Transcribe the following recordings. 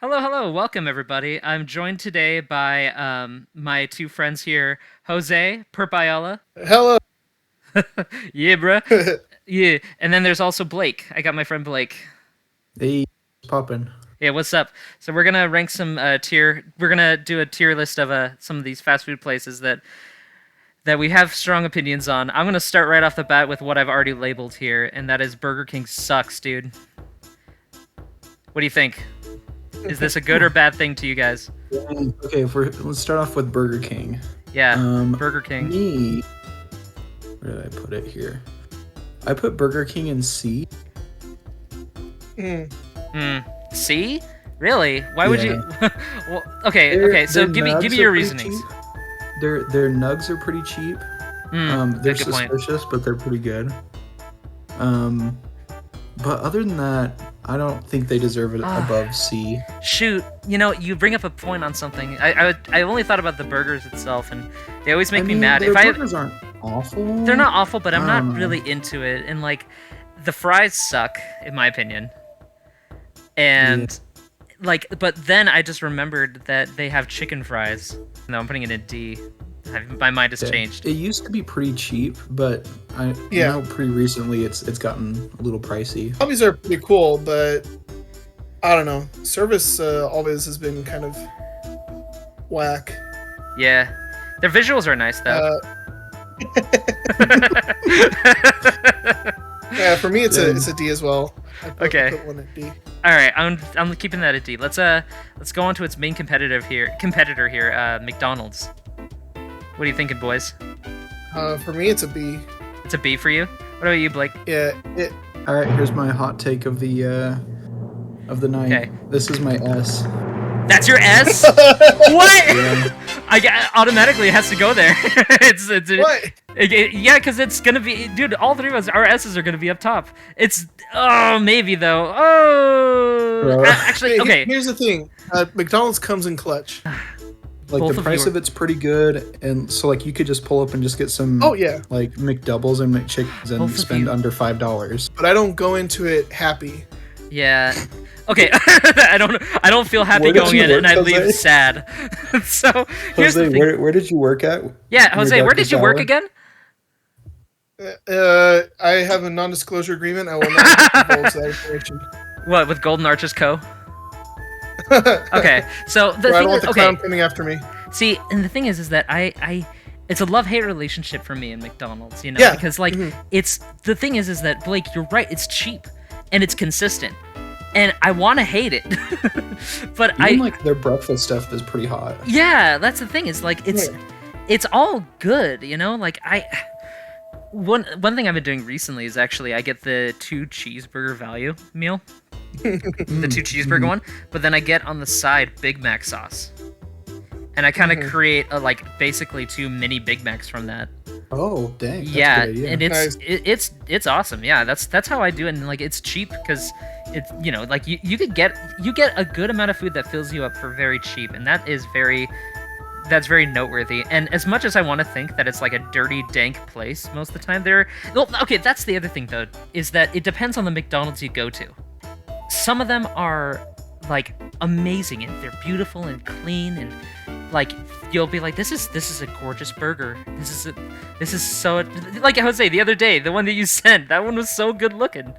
Hello, hello, welcome everybody. I'm joined today by my two friends here, Jose Perpayala. Hello. Yeah, bruh. Yeah, and then there's also Blake. I got my friend Blake. Hey, poppin'. Yeah, what's up? So we're gonna rank some tier. We're gonna do a tier list of some of these fast food places that we have strong opinions on. I'm gonna start right off the bat with what I've already labeled here, and that is Burger King sucks, dude. What do you think? Is this a good or bad thing to you guys? Okay, let's start off with Burger King. Yeah, Burger King. Me, where did I put it here? I put Burger King in C. C? Really? Why would you? Yeah. Well, okay. So Their give me nugs your are pretty reasonings. cheap. Their nugs are pretty cheap. They're Good point. suspicious, but they're pretty good. But other than that, I don't think they deserve it above C. Shoot, you bring up a point on something. I only thought about the burgers itself, and they always make me mad. Their If I burgers aren't awful. They're not awful, but I'm I not don't know. really into it, and like the fries suck in my opinion. And but then I just remembered that they have chicken fries. No, I'm putting it in D. My mind has changed. It used to be pretty cheap, but I know pretty recently it's gotten a little pricey. Hobbies are pretty cool, but I don't know. Service always has been kind of whack. Yeah, their visuals are nice though. Yeah, for me it's a D as well. Okay. I put one at D. All right, I'm keeping that at D. Let's go on to its main competitor here, McDonald's. What are you thinking, boys? For me it's a B. It's a B for you. What about you, Blake? Yeah. All right, here's my hot take of the night. Okay. This is my S. That's your S? What? Yeah. Automatically it has to go there. it's What? Yeah, because it's gonna be, dude. All three of us, our S's are gonna be up top. It's maybe though. Actually, Hey, okay. Here's the thing. McDonald's comes in clutch. Like Both the of price you are- of it's pretty good, and so like you could just pull up and just get some. Oh yeah. Like McDoubles and McChickens and Both of spend you- under $5. But I don't go into it happy. Yeah. Okay. I don't feel happy Where did going you in, and work, I leave Jose? sad. So here's the Jose, thing. where did you work at? Yeah, Your Jose, where Dr. did you work Sauer? again? I have a non-disclosure agreement. I will not divulge that information. What, with Golden Arches Co? Okay. So the I thing don't want is, the okay. clown coming after me. See, and the thing is that I it's a love-hate relationship for me in McDonald's, Yeah. because like it's the thing is that Blake, you're right, it's cheap and it's consistent. And I want to hate it. But Even like their breakfast stuff is pretty hot. yeah, that's the thing. Is like it's all good, like one thing I've been doing recently is actually I get the 2 cheeseburger value meal. The 2 cheeseburger one, but then I get on the side Big Mac sauce. And I kind of create basically 2 mini Big Macs from that. Oh dang! That's Yeah, a good idea. and Nice. it's awesome. Yeah, that's how I do it, and like it's cheap because it's like you get a good amount of food that fills you up for very cheap, and that's very noteworthy. And as much as I want to think that it's like a dirty, dank place most of the time, okay, that's the other thing though, is that it depends on the McDonald's you go to. Some of them are like amazing and they're beautiful and clean, and like you'll be like, this is a gorgeous burger. This is so, like Jose the other day, the one that you sent, that one was so good looking.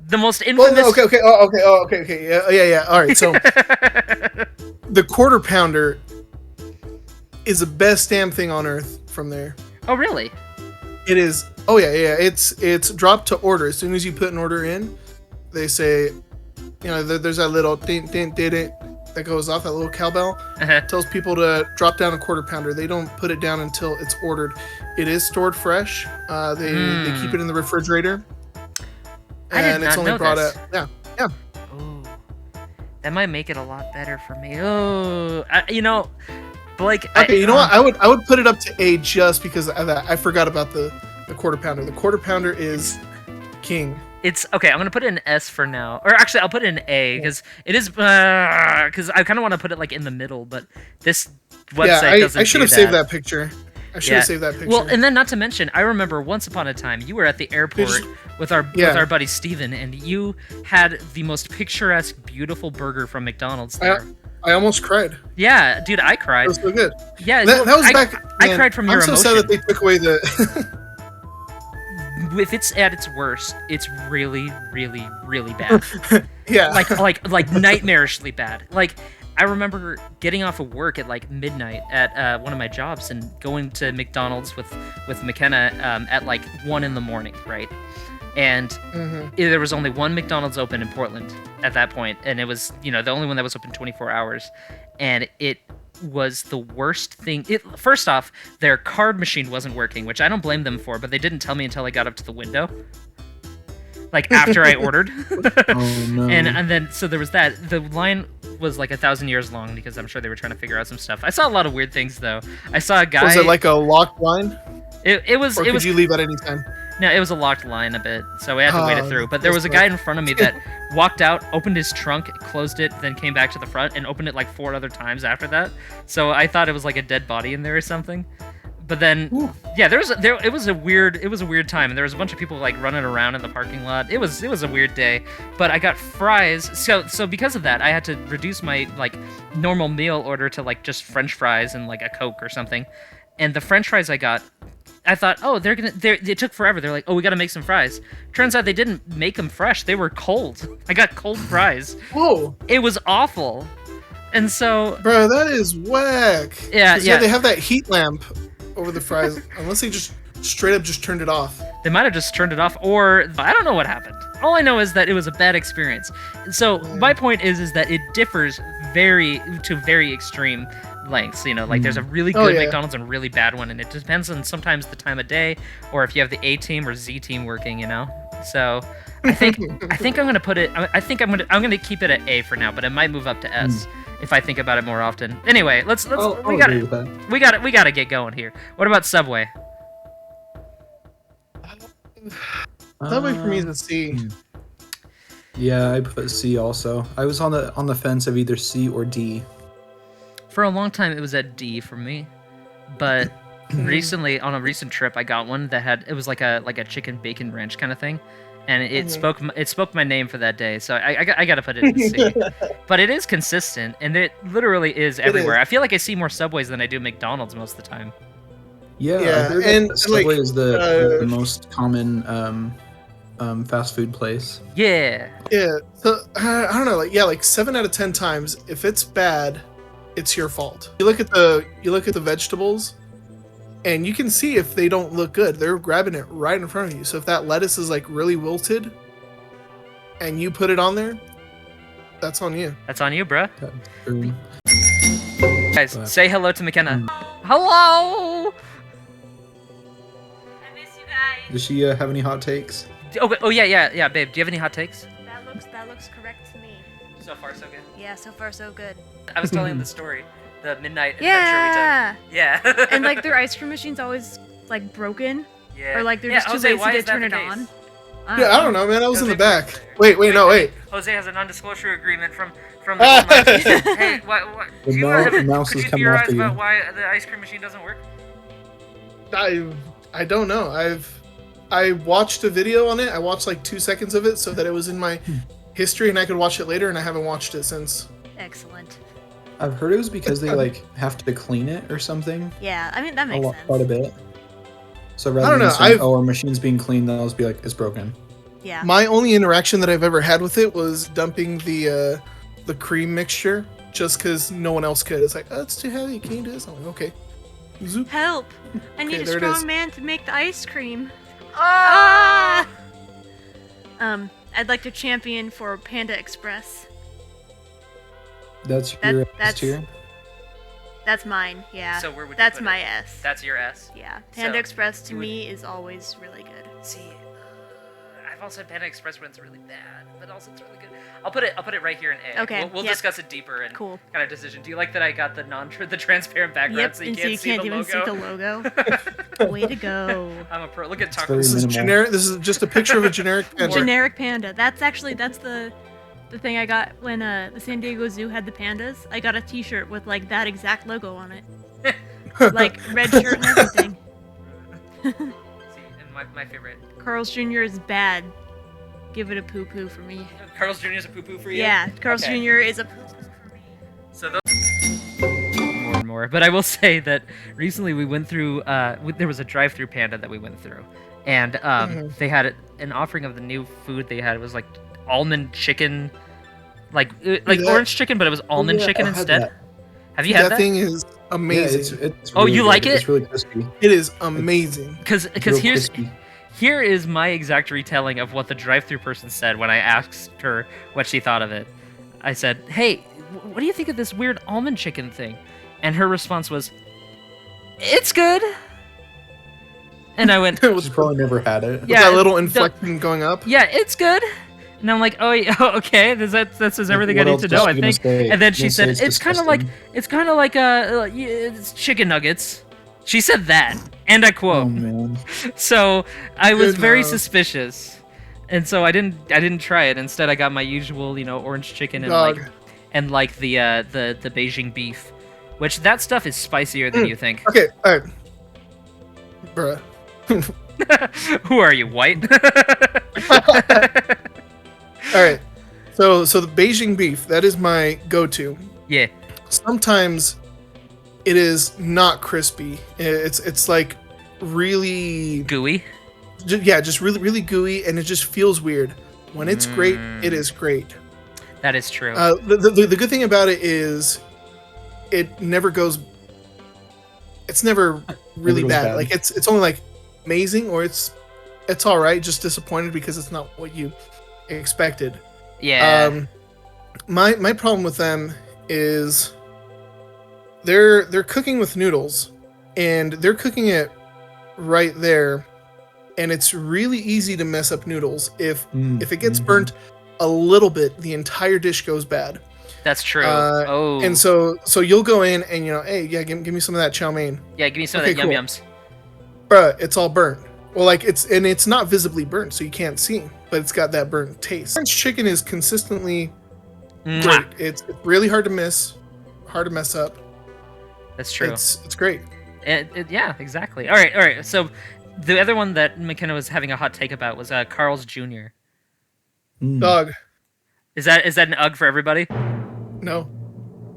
The most Well, infamous. okay. Okay. Yeah. All right. So the quarter pounder is the best damn thing on earth. From there, Oh really? it is. Oh yeah. It's dropped to order. As soon as you put an order in, they say, there's that little ding that goes off, that little cowbell. Tells people to drop down a quarter pounder. They don't put it down until it's ordered. It is stored fresh. They keep it in the refrigerator. I did And it's not only know brought this. out. Yeah. Ooh, that might make it a lot better for me. Oh, Blake. Okay, you know what? I would put it up to A just because of that. I forgot about the quarter pounder. The quarter pounder is king. It's okay. I'm gonna put it in S for now, or actually, I'll put it in A because it is because I kind of want to put it like in the middle, but this website doesn't. I should have do saved that picture. I should have saved that picture. Well, and then not to mention, I remember once upon a time you were at the airport with our buddy Steven, and you had the most picturesque, beautiful burger from McDonald's there. I almost cried. Yeah, dude, I cried. It was so good. Yeah, that was back. I cried from your emotion. I'm so sad that they took away the. If it's at its worst, it's really, really, really bad. Yeah. Like nightmarishly bad. Like, I remember getting off of work at like midnight at one of my jobs and going to McDonald's with McKenna at like 1 in the morning, right? And there was only one McDonald's open in Portland at that point, and it was, you know, the only one that was open 24 hours, and it was the worst thing. First off, their card machine wasn't working, which I don't blame them for, but they didn't tell me until I got up to the window. Like, after I ordered. Oh, no. And then, so there was that. The line was like 1,000 years long because I'm sure they were trying to figure out some stuff. I saw a lot of weird things, though. I saw a guy... Was it like a locked line? It was... Or could you leave at any time? No, it was a locked line a bit, so we had to wait it through. But there was a guy in front of me that walked out, opened his trunk, closed it, then came back to the front and opened it like 4 other times after that. So I thought it was like a dead body in there or something. But then, yeah, it was a weird time, and there was a bunch of people like running around in the parking lot. It was a weird day. But I got fries, so because of that, I had to reduce my like normal meal order to like just French fries and like a Coke or something. And the French fries I got, I thought, oh, it took forever. They're like, oh, we got to make some fries. Turns out they didn't make them fresh. They were cold. I got cold fries. Whoa. It was awful. And so... Bro, that is whack. Yeah. They have that heat lamp over the fries. Unless they just straight up just turned it off. They might have just turned it off, or I don't know what happened. All I know is that it was a bad experience. So my point is that it differs to very extreme lengths, you know, like there's a really good McDonald's and a really bad one, and it depends on sometimes the time of day or if you have the A team or Z team working, you know. So I think I'm gonna put it. I'm gonna keep it at A for now, but it might move up to S if I think about it more often. Anyway, we gotta get going here. What about Subway? Subway for me is a C. Yeah, I put C also. I was on the fence of either C or D. For a long time, it was at D for me, but recently, on a recent trip, I got one that it was like a chicken bacon ranch kind of thing, and it spoke my name for that day. So I got to put it in C. But it is consistent, and it literally is everywhere. I feel like I see more Subways than I do McDonald's most of the time. Yeah, I heard that Subway is the most common fast food place. Yeah. Yeah. So I don't know. Like 7 out of 10 times, if it's bad, it's your fault. You look at the vegetables, and you can see if they don't look good. They're grabbing it right in front of you. So if that lettuce is like really wilted, and you put it on there, that's on you. That's on you, bruh. Guys, say hello to McKenna. Hello. I miss you guys. Does she have any hot takes? Oh yeah, babe. Do you have any hot takes? That looks correct to me. So far, so good. Yeah, so far so good. I was telling the story, the midnight adventure we took. Yeah. And like their ice cream machine's always like broken. Yeah. Or like they're just too lazy to turn it on. I don't know, man. I was in the back. Wait. Wait. Jose has a non-disclosure agreement from the Hey, what? Do you have mouse is coming theorize after you. about why the ice cream machine doesn't work? I don't know. I watched a video on it. I watched like 2 seconds of it so that it was in my history and I could watch it later, and I haven't watched it since. Excellent. I've heard it was because they like have to clean it or something. Yeah, I mean that makes sense. Quite a bit. So rather than saying, our machine's being cleaned, they'll just be like, it's broken. Yeah. My only interaction that I've ever had with it was dumping the cream mixture just because no one else could. It's like, oh, it's too heavy. Can you do this? I'm like, okay. Zoop. Help! I need a there it strong is. man to make the ice cream. Ah! I'd like to champion for Panda Express. That's your S tier? That's mine, yeah. So where would you That's put my it? S. That's your S? Yeah. Panda So, Express to me is always really good. See, I've also had Panda Express when it's really bad, but also it's really good. I'll put it right here in A. Okay, We'll yep. discuss it deeper and Cool. kind of decision. Do you like that I got the the transparent background Yep, so you and can't see the even logo? see the logo. Way to go. I'm a pro. Look at Taco. very This is minimal. generic. This is just a picture of a generic panda. Generic panda. That's the thing I got when the San Diego Zoo had the pandas. I got a t-shirt with like that exact logo on it. Like red shirt and everything. See, and my favorite. Carl's Jr. is bad. Give it a poo-poo for me. Carl's Jr. is a poo-poo for you? Yeah, Carl's Okay. Jr. is a poo-poo for me. So those more and more. But I will say that recently we went through. There was a drive-through Panda that we went through, and they had an offering of the new food they had. It was like almond chicken, like orange chicken, but it was almond chicken instead. Have you had that? Thing is amazing. Yeah, it's Oh, really you good. like it? It's really crispy. It is amazing. Because Real here's crispy. here is my exact retelling of what the drive-through person said when I asked her what she thought of it. I said, "Hey, what do you think of this weird almond chicken thing?" And her response was, "It's good." And I went, It was She's probably never had it. Yeah, that little the- inflection going up. "Yeah, it's good." And I'm like, "Oh, yeah, okay, that says everything I What need else to is know, she I gonna think." say? And then She's she gonna said, say "It's kind of like it's chicken nuggets." She said that, and I quote. Oh man. So I was Good very enough. suspicious, and so I didn't try it. Instead, I got my usual, orange chicken and Dog. the Beijing beef, which that stuff is spicier than you think. Okay, all right, bruh. Who are you, white? All right. So the Beijing beef, that is my go-to. Yeah, Sometimes it is not crispy. It's like really gooey. just really gooey, and it just feels weird. When it's great, it is great. That is true. The good thing about it is it never goes. It's never really goes bad. bad. Like it's only like amazing, or it's all right. Just disappointed because it's not what you expected. Yeah. My problem with them is they're cooking with noodles, and they're cooking it right there, and it's really easy to mess up noodles. If it gets burnt a little bit, the entire dish goes bad. That's true. Oh. And so you'll go in and hey, yeah, give me some of that chow mein. yeah, give me some okay, of that cool. yum-yums. Bruh, it's all burnt. Well, like it's not visibly burnt, so you can't see, but it's got that burnt taste. Orange chicken is consistently great. Mwah. It's really hard to mess up. That's true. It's great. Yeah, exactly. All right. So the other one that McKenna was having a hot take about was Carl's Jr. Dog. Is that an UGG for everybody? No.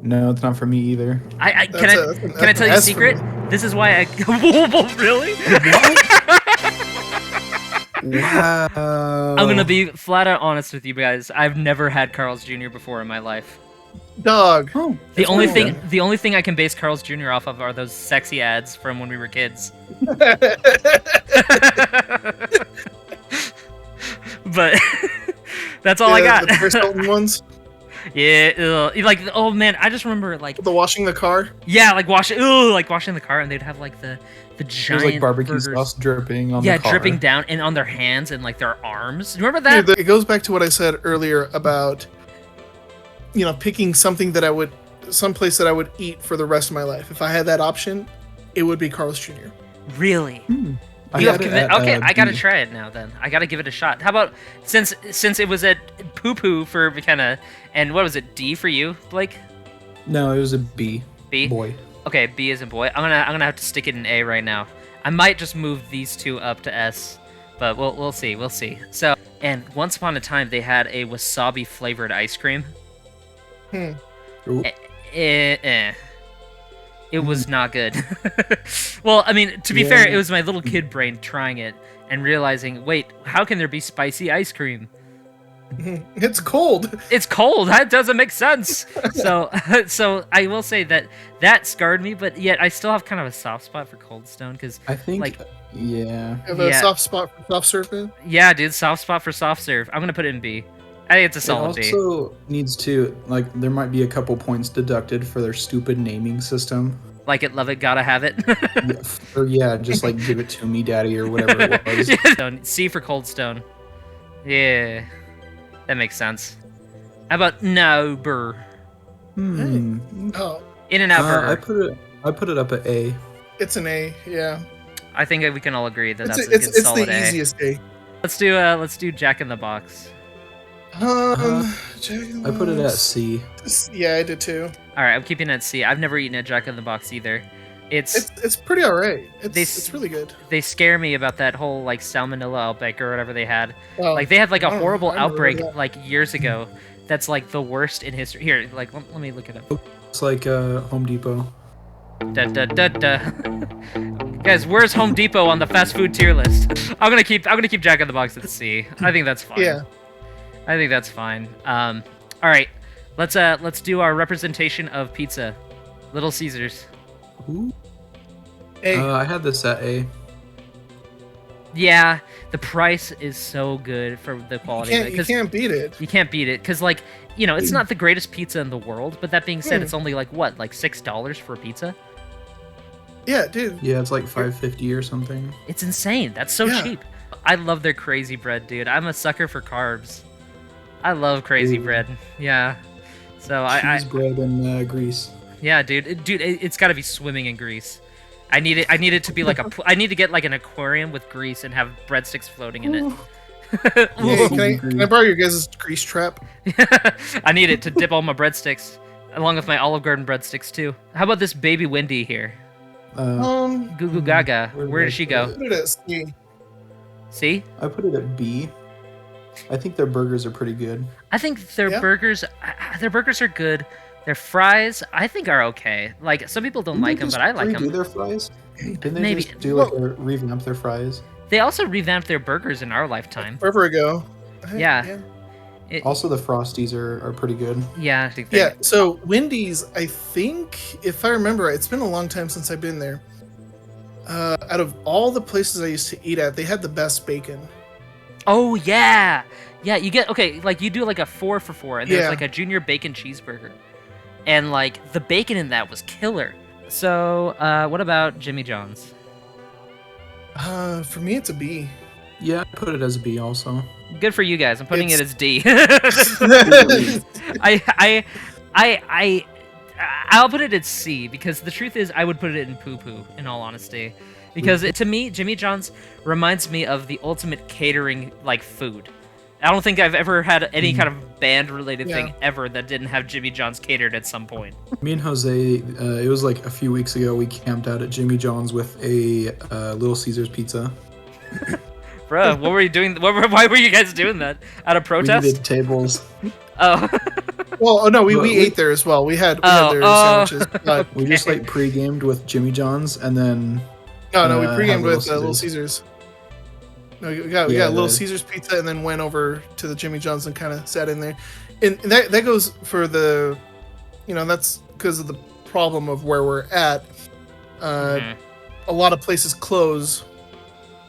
No, it's not for me either. Can I that's tell you an a S for secret? me. This is why I really. Wow. I'm gonna be flat out honest with you guys. I've never had Carl's Jr. before in my life. Dog. Oh, The that's only cool. thing I can base Carl's Jr. off of are those sexy ads from when we were kids. But that's all I got. The Paris Hilton ones. Yeah, like oh man, I just remember like The washing the car. yeah, like washing the car, and they'd have like the There's giant like barbecue burgers. sauce dripping on Yeah, the car. dripping down and on their hands and like their arms. Remember that? Dude, it goes back to what I said earlier about picking something that someplace that I would eat for the rest of my life. If I had that option, it would be Carl's Jr. Really? I You had have it at, okay, I gotta B. try it now. Then I gotta give it a shot. How about since it was at poo poo for McKenna, and what was it, D for you, Blake? No, it was a B. B. Boy. Okay, B as in boy. I'm gonna have to stick it in A right now. I might just move these two up to S, but we'll see. We'll see. So, and once upon a time they had a wasabi flavored ice cream. Ooh. It was not good. Well, I mean, to be Yeah. fair, it was my little kid brain trying it and realizing, wait, how can there be spicy ice cream? It's cold. It's cold. That doesn't make sense. So I will say that scarred me, but yet I still have kind of a soft spot for Cold Stone because, I think. like- Yeah. I have a Yeah. soft spot for soft surfing. yeah, dude, soft spot for soft serve. I'm gonna put it in B. I think it's a It solid B. also needs to there might be a couple points deducted for their stupid naming system. Like it, love it, gotta have it. Just like give it to me, daddy, or whatever it was. Stone. C for Cold Stone. Yeah, that makes sense. How about Nauber? Oh, In and Out Burger. I put it up at A. it's an A. Yeah. I think we can all agree that It's that's a good it's solid the A. easiest A. Let's do Jack in the Box. I put it at C. Yeah, I did too. All right, I'm keeping it at C. I've never eaten at Jack in the Box either. It's pretty alright. It's really good. They scare me about that whole like salmonella outbreak or whatever they had. Oh, Like they had like a horrible I remember outbreak that. like years ago. That's like the worst in history. Here, like let me look it up. It's like Home Depot. Da, da, da, da. Guys, where's Home Depot on the fast food tier list? I'm gonna keep Jack in the Box at C. I think that's fine. Yeah. I think that's fine. All right, let's do our representation of pizza, Little Caesars. Ooh. Hey, I had this at A. Yeah, the price is so good for the quality. you can't beat it. You can't beat it because, like, you know, it's not the greatest pizza in the world. But that being said, it's only like what, like $6 for a pizza? Yeah, dude. Yeah, it's like $5.50 or something. It's insane. That's so cheap. I love their crazy bread, dude. I'm a sucker for carbs. I love crazy bread. Yeah. So cheese bread and grease. Yeah, dude. It's got to be swimming in grease. I need it to be like I need to get like an aquarium with grease and have breadsticks floating in it. Yeah, can I borrow your guys' grease trap? I need it to dip all my breadsticks, along with my Olive Garden breadsticks too. How about this baby Wendy here? Goo Goo Gaga. Where did she go? Put it at C. See? I put it at B. I think their burgers are pretty good. I think their burgers are good. Their fries, I think, are okay. Like, some people don't like them, but I like them. Do their fries? Didn't they Maybe. just do like revamp their fries? They also revamped their burgers in our lifetime. Forever ago. Yeah. Also, the Frosties are pretty good. Yeah. Yeah, so Wendy's, I think, if I remember right, it's been a long time since I've been there. Out of all the places I used to eat at, they had the best bacon. Oh, yeah. Yeah, you get, okay, like, you do like a 4 for $4, and there's like a junior bacon cheeseburger. And, like, the bacon in that was killer. So, what about Jimmy John's? For me, it's a B. Yeah, I put it as a B also. Good for you guys. I'm putting it as D. I'll put it at C, because the truth is I would put it in poo-poo, in all honesty. Because to me, Jimmy John's reminds me of the ultimate catering, like, food. I don't think I've ever had any kind of band-related thing ever that didn't have Jimmy John's catered at some point. Me and Jose, it was like a few weeks ago, we camped out at Jimmy John's with a Little Caesars pizza. Bruh, what were you doing? Why were you guys doing that? Out of protest? We needed tables. Oh. Well, no, we ate there as well. We had their sandwiches. But we just like pre-gamed with Jimmy John's, and then no, we pre-gamed with Little Caesars. No, we got Little Caesars pizza, and then went over to the Jimmy John's and kind of sat in there. And that goes for the, that's because of the problem of where we're at. A lot of places close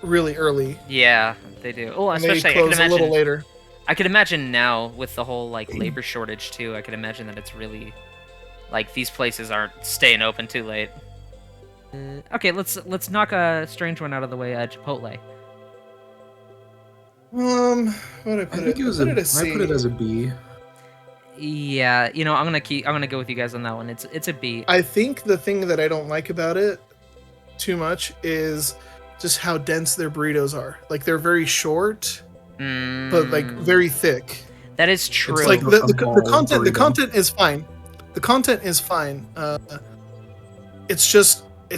really early. Yeah, they do. Oh, especially they close a little later. I could imagine now with the whole like labor shortage too. I could imagine that it's really like these places aren't staying open too late. Okay, let's knock a strange one out of the way. Chipotle. What I put it? I put it as a B. Yeah, I'm gonna go with you guys on that one. It's a B. I think the thing that I don't like about it too much is just how dense their burritos are. Like they're very short, but like very thick. That is true. It's like the content is fine. The content is fine. It's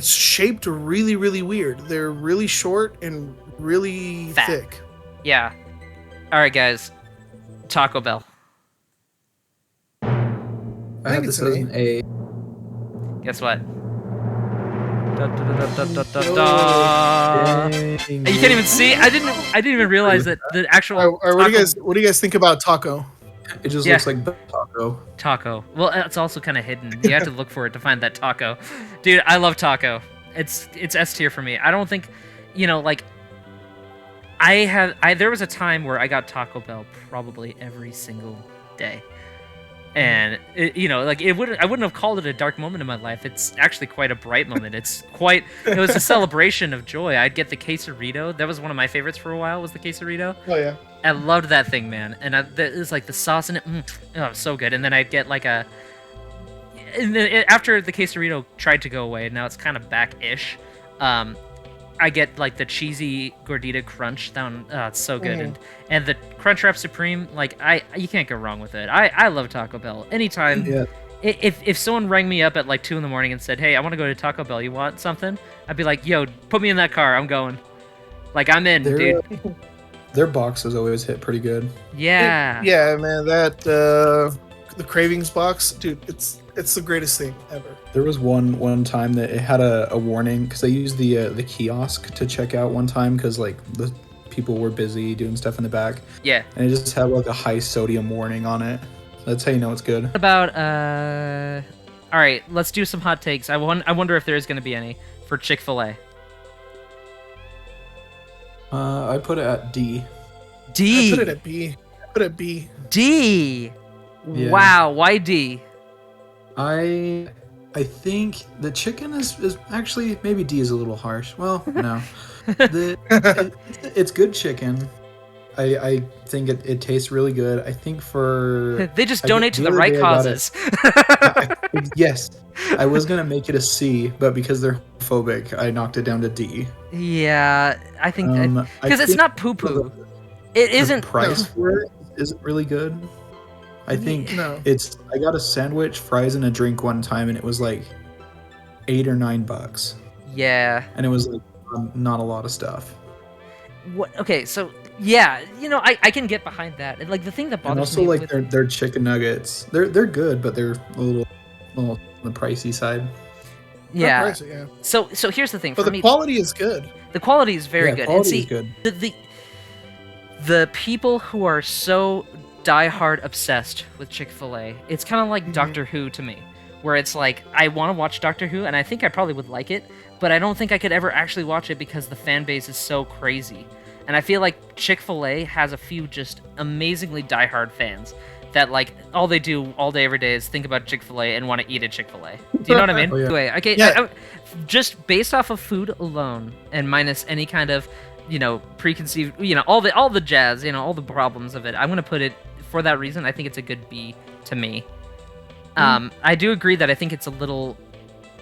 shaped really, really weird. They're really short and really thick. Yeah. All right, guys. Taco Bell. I have this as an A. Guess what? You can't even see. I didn't even realize that the actual. What do you guys think about taco? It just looks like taco. Taco. Well, it's also kind of hidden. You have to look for it to find that taco. Dude, I love taco. It's S tier for me. I don't think, like. There was a time where I got Taco Bell probably every single day. And I wouldn't have called it a dark moment in my life. It's actually quite a bright moment. It was a celebration of joy. I'd get the quesarito. That was one of my favorites for a while, was the quesarito. Oh yeah. I loved that thing, man. And it was like the sauce in it. Oh, so good. And then I'd get like after the quesarito tried to go away, now it's kind of back-ish. I get like the cheesy gordita crunch down. Oh, it's so good, and the Crunchwrap Supreme. Like you can't go wrong with it. I love Taco Bell. Anytime if someone rang me up at like 2 in the morning and said, "Hey, I want to go to Taco Bell. You want something?" I'd be like, "Yo, put me in that car. I'm going." Like I'm in, dude. Their boxes always hit pretty good. Yeah. Yeah, man. That the Cravings box, dude. It's the greatest thing ever. There was one time that it had a warning because I used the kiosk to check out one time because like the people were busy doing stuff in the back. Yeah. And it just had like a high sodium warning on it. That's how you know it's good. What about all right, let's do some hot takes. I wonder if there is going to be any for Chick-fil-A. I put it at D. D. I put it at B. I put it at B. D. Yeah. Wow, why D? I think the chicken is actually maybe D is a little harsh. Well, no. It's good chicken. I think it tastes really good. I think for they just donate to the right causes. Yes, I was gonna make it a C, but because they're phobic, I knocked it down to D. Yeah, I think because it's not poo poo. It isn't. The price for it isn't really good. I think I got a sandwich, fries, and a drink one time, and it was like $8 or $9. Yeah. And it was like not a lot of stuff. What? Okay, so yeah, I can get behind that. And like the thing that bothers me. And also, like their chicken nuggets, they're good, but they're a little on the pricey side. Yeah. Pricey, yeah. So here's the thing. But the quality is good. The quality is very good. Quality is good. The people who are so diehard obsessed with Chick-fil-A, it's kind of like Doctor Who to me, where it's like I want to watch Doctor Who, and I think I probably would like it, but I don't think I could ever actually watch it because the fan base is so crazy. And I feel like Chick-fil-A has a few just amazingly diehard fans that like all they do all day every day is think about Chick-fil-A and want to eat at Chick-fil-A. Do you know what I mean? Oh, yeah. Anyway, okay, Yeah. Just based off of food alone and minus any kind of preconceived, all the jazz, all the problems of it, I'm gonna put it for that reason. I think it's a good B to me. I do agree that I think it's a little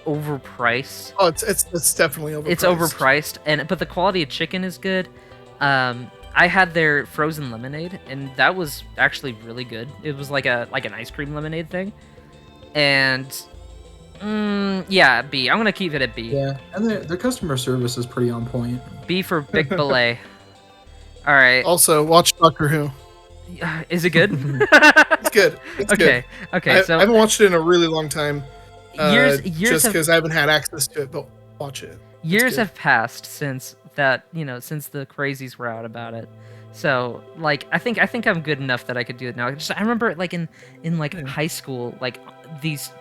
overpriced. Oh, it's definitely overpriced. It's overpriced, but the quality of chicken is good. I had their frozen lemonade, and that was actually really good. It was like an ice cream lemonade thing, and yeah, B. I'm gonna keep it at B. Yeah, and their customer service is pretty on point. B for Big Belay. All right. Also, watch Doctor Who. Is it good? It's good. It's okay. Good. Okay. I haven't watched it in a really long time. Years just because I haven't had access to it, but watch it. Years have passed since that. Since the crazies were out about it. So like, I think I'm good enough that I could do it now. I remember like in high school, like these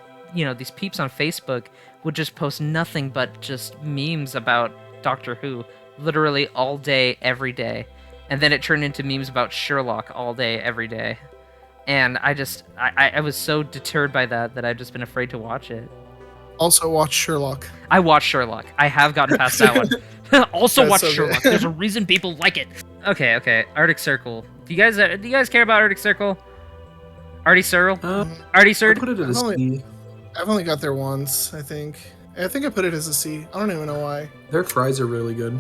peeps on Facebook would just post nothing but just memes about Doctor Who, literally all day, every day. And then it turned into memes about Sherlock all day, every day. And I was so deterred by that I've just been afraid to watch it. Also watch Sherlock. I watched Sherlock. I have gotten past that one. Also watch so Sherlock. There's a reason people like it. Okay. Arctic Circle. Do you guys care about Arctic Circle? Artie Searle? Artie Sird? I put it at a C. I've only got there once, I think. I think I put it as a C. I don't even know why. Their fries are really good.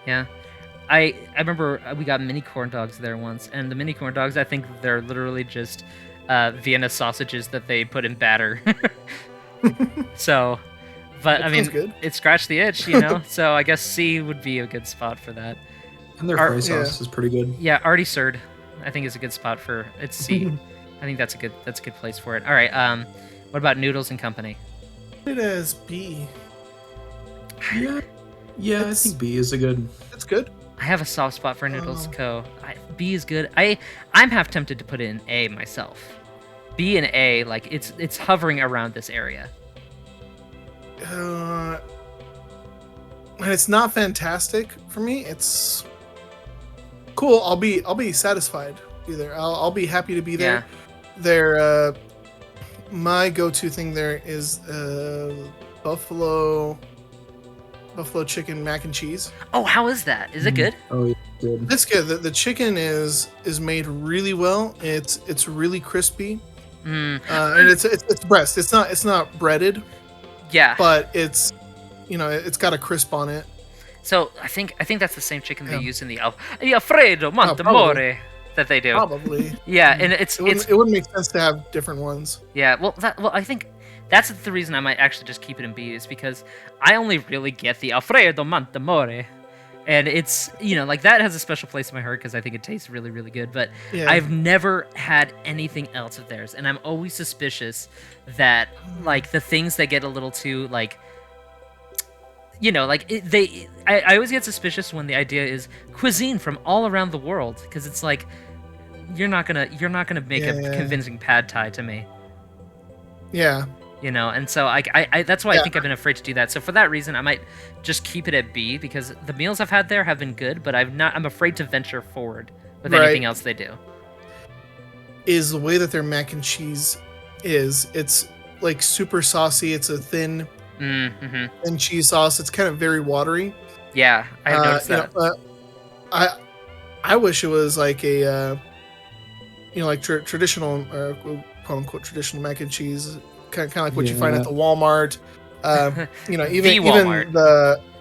Yeah. I remember we got mini corn dogs there once, and the mini corn dogs, I think they're literally just Vienna sausages that they put in batter. So, but I mean, good. it scratched the itch, so I guess C would be a good spot for that. And their fry sauce is pretty good. Yeah, Artie Sird, I think is a good spot for it's C. I think that's a good place for it. All right, what about Noodles and Company? Put it as B. Yeah, I think B is a good. It's good. I have a soft spot for Noodles Co. B is good. I'm half tempted to put it in A myself. B and A, like it's hovering around this area. And it's not fantastic for me. It's cool. I'll be satisfied either. I'll be happy to be there. Yeah. There, my go-to thing there is buffalo chicken mac and cheese. Oh, how is that? Is it good? Oh, yeah, good. It's good. The chicken is made really well. It's really crispy. And it's breast. It's not breaded. Yeah. But it's got a crisp on it. So I think that's the same chicken they use in the Alfredo Montemore. that they do. Probably. Yeah, and it wouldn't make sense to have different ones. Yeah, well, I think that's the reason I might actually just keep it in B, is because I only really get the Alfredo Montemore. And it's, like, that has a special place in my heart because I think it tastes really, really good. But Yeah. I've never had anything else of theirs. And I'm always suspicious that, like, the things that get a little too, like, I always get suspicious when the idea is cuisine from all around the world. Because it's like, you're not gonna make a convincing pad thai to me. Yeah. And so I that's why I think I've been afraid to do that. So for that reason, I might just keep it at B, because the meals I've had there have been good, but I'm afraid to venture forward with anything else they do. Is the way that their mac and cheese it's like super saucy. It's a thin cheese sauce. It's kind of very watery. Yeah, I have noticed that. I wish it was like a like traditional quote unquote traditional mac and cheese. Kind of like what you find at the Walmart,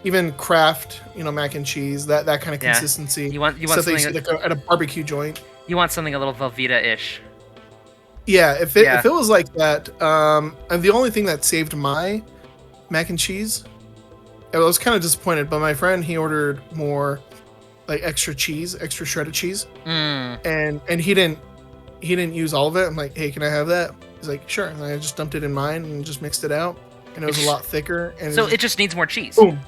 even Kraft, Mac and cheese, that kind of consistency. You want something like at a barbecue joint. You want something a little Velveeta-ish. Yeah, if it was like that, and the only thing that saved my mac and cheese, I was kind of disappointed. But my friend, he ordered more, like extra shredded cheese, and he didn't use all of it. I'm like, hey, can I have that? He's like, sure. And I just dumped it in mine and just mixed it out, and it was a lot thicker. And so it just needs more cheese. Boom.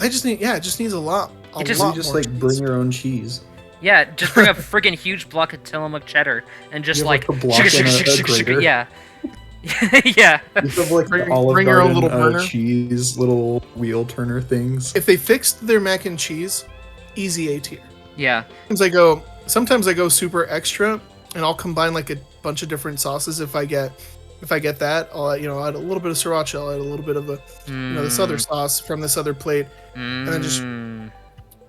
It just needs a lot. You just like bring your own cheese. Yeah, just bring a friggin' huge block of Tillamook cheddar and just like sugar. Yeah. Yeah. You have like bring your own little burner. Cheese, little wheel turner things. If they fixed their mac and cheese, easy A tier. Yeah. Sometimes I go super extra, and I'll combine like a bunch of different sauces. If I get that, I'll add a little bit of sriracha, I'll add a little bit of this other sauce from this other plate, and then just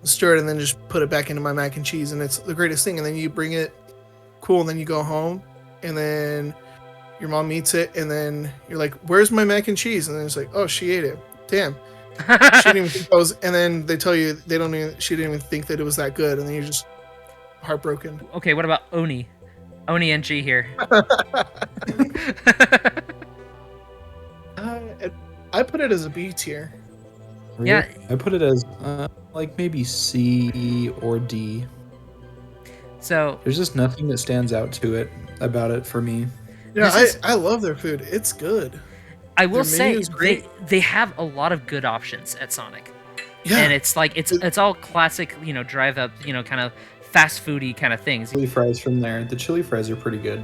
stir it, and then just put it back into my mac and cheese, and it's the greatest thing. And then you bring it, cool, and then you go home, and then your mom eats it, and then you're like, "Where's my mac and cheese?" And then it's like, "Oh, she ate it. Damn." She didn't even think that was, and then they tell you she didn't even think that it was that good, and then you're just heartbroken. Okay, what about Oni? Oni NG here. I put it as a B tier. Really? Yeah, I put it as like maybe C or D. So there's just nothing that stands out about it for me. Yeah, I love their food. It's good. I will say they have a lot of good options at Sonic. Yeah. And it's like it's all classic, drive up, kind of fast foody kind of things. Chili fries from there. The chili fries are pretty good.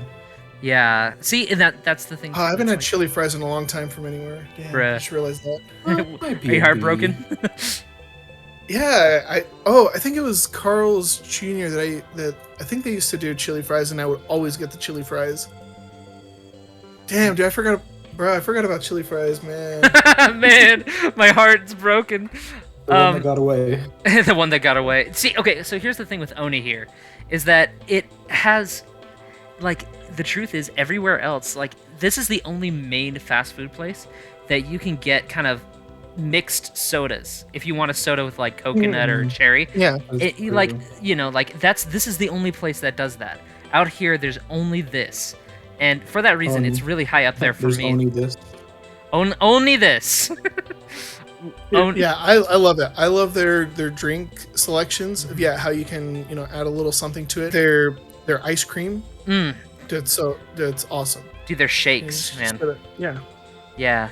Yeah. See, and that's the thing. I haven't had chili fries in a long time from anywhere. Damn, I just realized that. Are you heartbroken? Yeah. I think it was Carl's Jr. that I think they used to do chili fries, and I would always get the chili fries. Damn, dude, I forgot about chili fries, man. Man, my heart's broken. The one that got away. The one that got away. See, okay, so here's the thing with Oni here, is that it has, like, the truth is everywhere else, like, this is the only main fast food place that you can get kind of mixed sodas. If you want a soda with, like, coconut or cherry. Yeah. This is the only place that does that. Out here, there's only this. And for that reason, it's really high up there for me. Only this. Only this. Yeah, I love that. I love their drink selections. How you can add a little something to it. Their ice cream. That's awesome. Dude, their shakes, man. Yeah.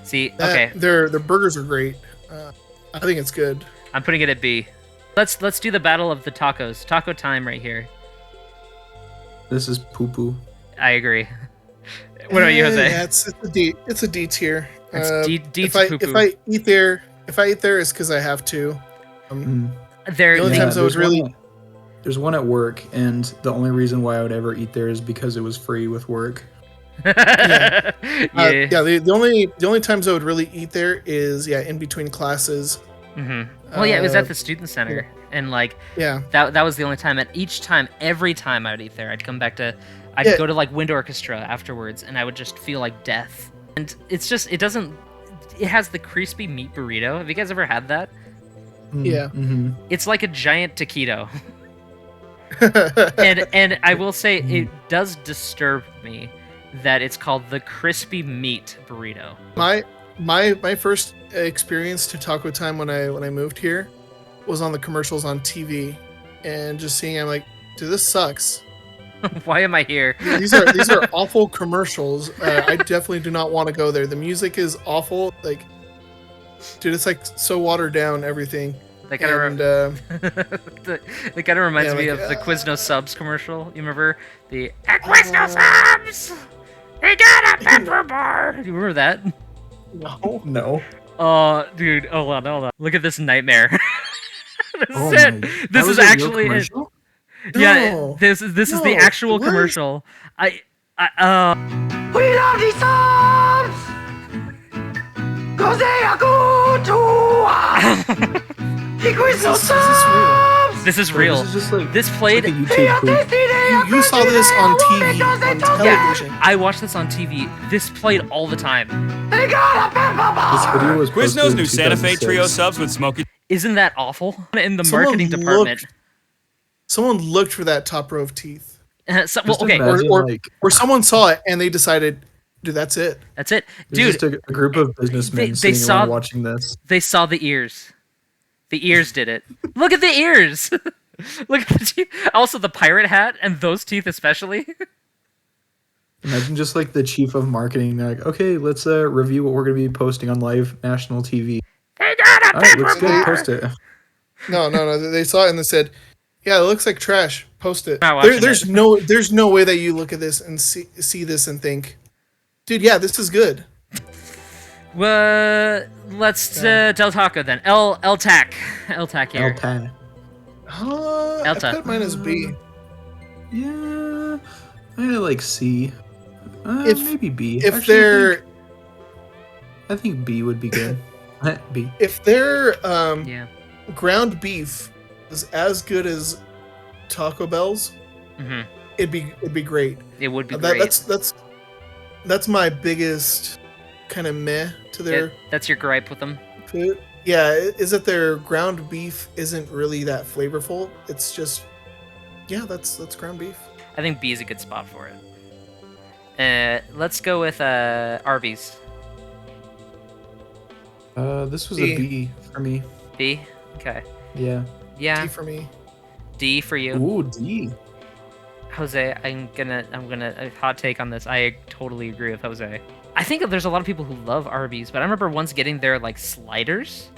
See, okay. Their burgers are great. I think it's good. I'm putting it at B. Let's do the battle of the tacos. Taco time right here. This is poo poo. I agree. What about you, Jose? Yeah, it's a D. It's a D tier. It's D if I eat there, it's because I have to. The only times I was really. There's one at work, and the only reason why I would ever eat there is because it was free with work. Yeah. The only times I would really eat there is in between classes. Mm-hmm. Well, it was at the student center, and that was the only time. Every time I would eat there, I'd come back to. I'd go to like Wind Orchestra afterwards, and I would just feel like death. And it's just it has the crispy meat burrito. Have you guys ever had that? Yeah. Mm-hmm. It's like a giant taquito. and I will say it does disturb me that it's called the crispy meat burrito. My first experience to Taco Time when I moved here was on the commercials on TV, and just seeing, I'm like, dude, this sucks. Why am I here? These are awful commercials. I definitely do not want to go there. The music is awful. Like, dude, it's like so watered down everything. That kind of reminds me of the Quiznos Subs commercial. You remember the Quiznos Subs? They got a pepper bar. Do you remember that? No. Oh, dude. Hold on. Look at this nightmare. Oh this is actually it. Yeah, No. this is the actual commercial. We love these subs! Cause they are good to us! The Quiznos subs! This is real. This is just like This played. like a YouTube clip. You saw this on TV, on television. I watched this on TV. This played all the time. They got a pepper This bar! video was posted Quiznos in new Santa Fe 2006. trio subs with smoky. Isn't that awful? In the Someone marketing department. Someone looked for that top row of teeth, Well, Just okay, imagine, like, or someone saw it and they decided, dude, that's it. that's it, there's dude. just a group of businessmen they sitting saw- around watching this. They saw the ears. The ears did it. Look at the ears. Look at the teeth. Also, the pirate hat and those teeth especially. Imagine just like the chief of marketing. They're like, okay, let's review what we're gonna be posting on live national TV. They got a All right, pepper looks good. bar. Post it. No. They saw it and they said, yeah, it looks like trash. Post it. Not watching There's it. there's no way that you look at this and see this and think, dude, yeah, this is good. Well, let's Del Taco then. El Tac here. Pan. I Elta. put mine as B. Yeah, I like C. If- Maybe B. If Actually, they're I think B would be good. B. if their Yeah. ground beef is as good as Taco Bell's, hmm it'd be great. It would be great. That's my biggest kind of meh to their That's your gripe with them. food. Yeah, is that their ground beef isn't really that flavorful. It's just, yeah, that's ground beef. I think B is a good spot for it. Let's go with Arby's. This was B. a B for me. B. Okay. Yeah. Yeah. D for me. D for you. Ooh, D. Jose, I'm gonna a hot take on this. I totally agree with Jose. I think there's a lot of people who love Arby's, but I remember once getting their like sliders,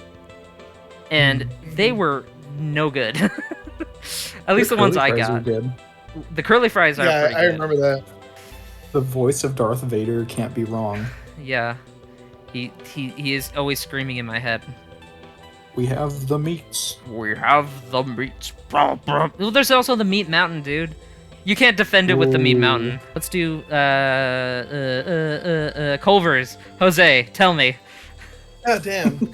and they were no good. At least the ones I Curly fries got. were good. The curly fries are Yeah, pretty I good. remember that. The voice of Darth Vader can't be wrong. Yeah, he is always screaming in my head. We have the meats. We have the meats. Well, there's also the Meat Mountain, dude. You can't defend it with the Meat Ooh. Mountain. Let's do Culver's. Jose, tell me. God damn.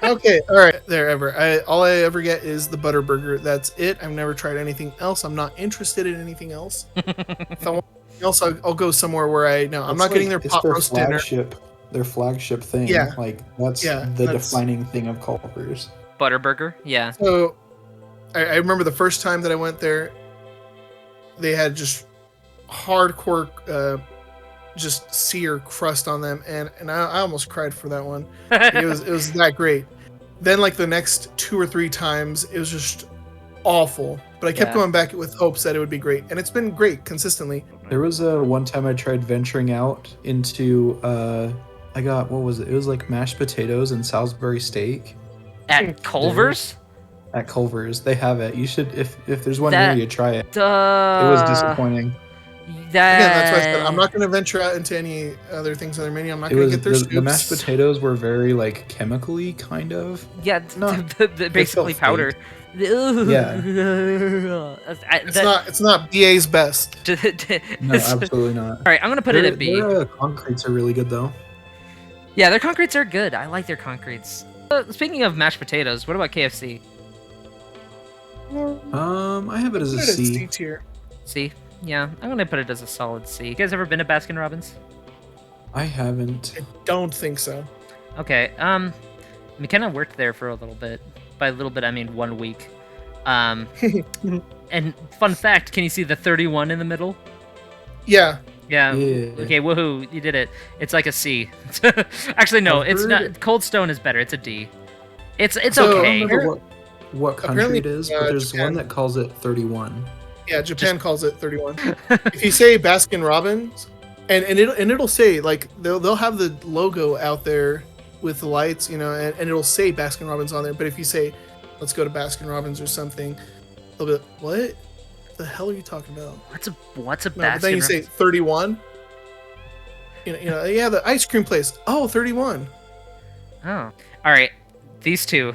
Okay, all right, there ever. All I ever get is the butter burger. That's it. I've never tried anything else. I'm not interested in anything else. If I want anything else, I'll go somewhere where I'm That's not getting like- their it's pot roast dinner. Their flagship thing. Yeah. Like that's Yeah, the that's- defining thing of Culver's. Butterburger? Yeah. So, I remember the first time that I went there, they had just hardcore, just sear crust on them, and I almost cried for that one. It was that great. Then like the next 2 or 3 times, it was just awful. But I kept Yeah. going back with hopes that it would be great, and it's been great consistently. There was one time I tried venturing out into I got, what was it? It was like mashed potatoes and Salisbury steak At Culver's? at Culver's. They have it. You should, if there's one That- near you, try it. It Duh. was disappointing. Again, that's why I said I'm not going to venture out into any other things on their menu. I'm not It going to was get their the scoops. mashed potatoes were very like chemically kind of. Yeah, No, basically felt powder. Yeah. It's not BA's best. No, absolutely not. All right, I'm gonna put it at B. Their concretes are really good though. Yeah, their concretes are good. I like their concretes. Speaking of mashed potatoes, what about KFC? I have it as a Put it at C. C tier. C? Yeah, I'm gonna put it as a solid C. You guys ever been to Baskin Robbins? I haven't. I don't think so. Okay. McKenna worked there for a little bit. By a little bit, I mean 1 week. And fun fact, can you see the 31 in the middle? Yeah. Yeah. Yeah. Okay, woohoo, you did it. It's like a C. Actually, no, I've it's heard- not. Cold Stone is better. It's a D. It's So, I don't okay. remember what country Apparently, it is, but there's Japan. one that calls it 31. Yeah, Japan calls it 31. If you say Baskin Robbins, and it'll say like they'll have the logo out there with the lights, and it'll say Baskin Robbins on there. But if you say, let's go to Baskin Robbins or something, they'll be like, what the hell are you talking about? What's a No, but then you Baskin say 31. Yeah, the ice cream place. Oh, 31. Oh. All right. These two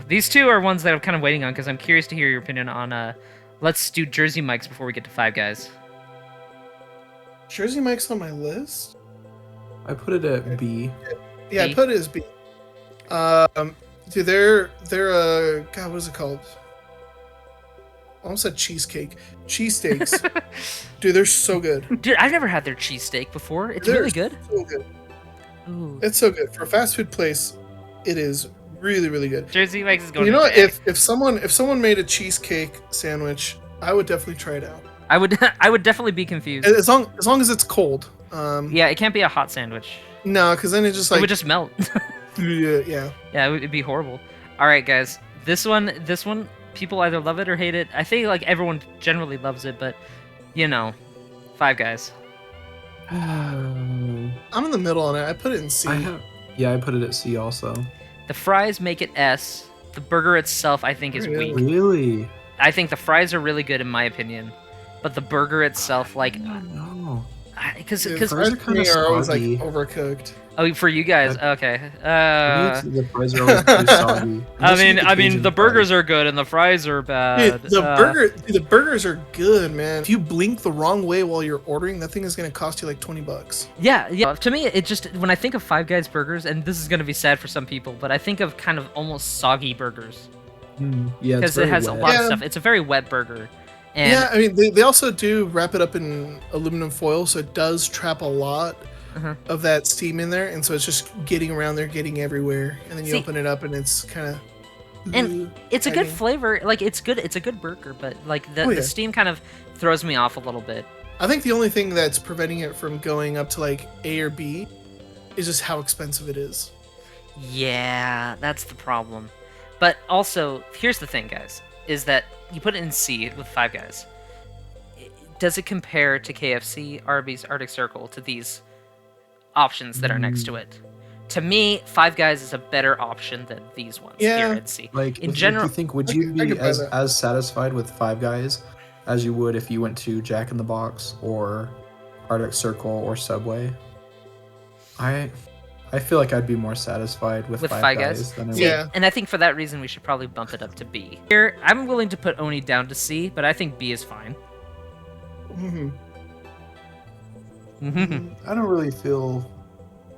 are ones that I'm kind of waiting on because I'm curious to hear your opinion on. Let's do Jersey Mike's before we get to Five Guys. Jersey Mike's on my list. I put it at B. Yeah, B? I put it as B. Dude, they're God, what is it called? I almost said cheesecake. Cheesesteaks. Dude, they're so good. Dude, I've never had their cheesesteak before. It's They're really good. So good. Ooh. It's so good. For a fast food place, it is really, really good. Jersey Mike's is going. You know, to the bag. if someone made a cheesecake sandwich, I would definitely try it out. I would definitely be confused. As long as it's cold. Yeah, it can't be a hot sandwich. No, because then it just It like would just melt. yeah. Yeah, it'd be horrible. All right, guys. This one, people either love it or hate it. I think like everyone generally loves it, but Five Guys. I'm in the middle on it. I put it in C. I put it at C also. The fries make it S. The burger itself, I think, is Really? weak. Really? I think the fries are really good in my opinion, but the burger itself, like, No. because Dude, fries fries are for me kinda are always like soggy. overcooked. for you guys, okay. The fries are always too soggy. I mean, the burgers are good and the fries are bad. Dude, the burgers are good, man. If you blink the wrong way while you're ordering, that thing is gonna cost you like $20. Yeah. To me, it just when I think of Five Guys burgers, and this is gonna be sad for some people, but I think of kind of almost soggy burgers Yeah, because it has a lot Yeah. of stuff. It's a very wet burger. And Yeah, I mean they also do wrap it up in aluminum foil, so it does trap a lot of that steam in there, and so it's just getting around there, getting everywhere, and then you See- open it up, and it's kind of. And it's a good flavor. Like it's good. It's a good burger, but like Oh, yeah. the steam kind of throws me off a little bit. I think the only thing that's preventing it from going up to like A or B is just how expensive it is. Yeah, that's the problem. But also, here's the thing, guys, is that you put it in C with Five Guys. Does it compare to KFC, Arby's, Arctic Circle, to these options that are next to it? To me, Five Guys is a better option than these ones Yeah. here at C. Like, In do general- you think would I you could- I be could buy that. as satisfied with Five Guys as you would if you went to Jack in the Box or Arctic Circle or Subway? I feel like I'd be more satisfied with Five Guys than I would. See, Yeah. and I think for that reason, we should probably bump it up to B. Here, I'm willing to put Oni down to C, but I think B is fine. Mm-hmm. I don't really feel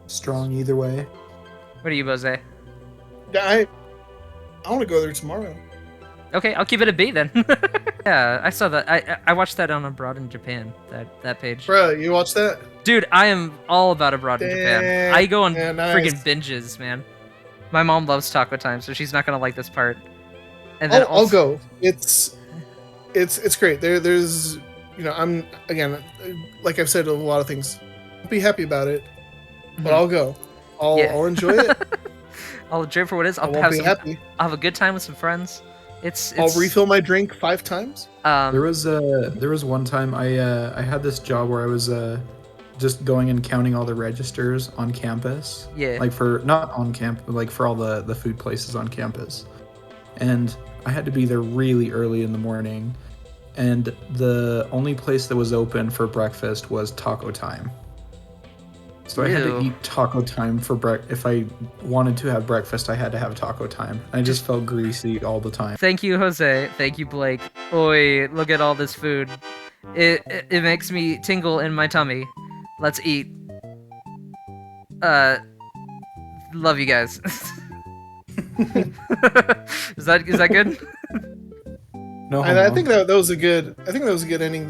strong either way. What are you, Bose? I want to go there tomorrow. Okay, I'll keep it a B then. Yeah, I saw that. I watched that on Abroad in Japan. That page. Bro, you watch that? Dude, I am all about Abroad in Japan. Damn, I go on yeah, nice. friggin' binges, man. My mom loves Taco Time, so she's not gonna like this part. And then I'll go. It's great. There's I'm again, like I've said a lot of things. I'll be happy about it, but I'll go. Yeah. I'll enjoy it. I'll enjoy it for what it is. I I'll won't have be some. happy. I'll have a good time with some friends. It's I'll refill my drink 5 times. There was one time I had this job where I was just going and counting all the registers on campus. Yeah. Like for not on campus, like for all the food places on campus. And I had to be there really early in the morning. And the only place that was open for breakfast was Taco Time. So I had to Ew. eat Taco Time for breakfast. If I wanted to have breakfast, I had to have Taco Time. I just felt greasy all the time. Thank you, Jose. Thank you, Blake. Oi, look at all this food. It makes me tingle in my tummy. Let's eat. Love you guys. Is that good? No, And I homo. think that was a good ending.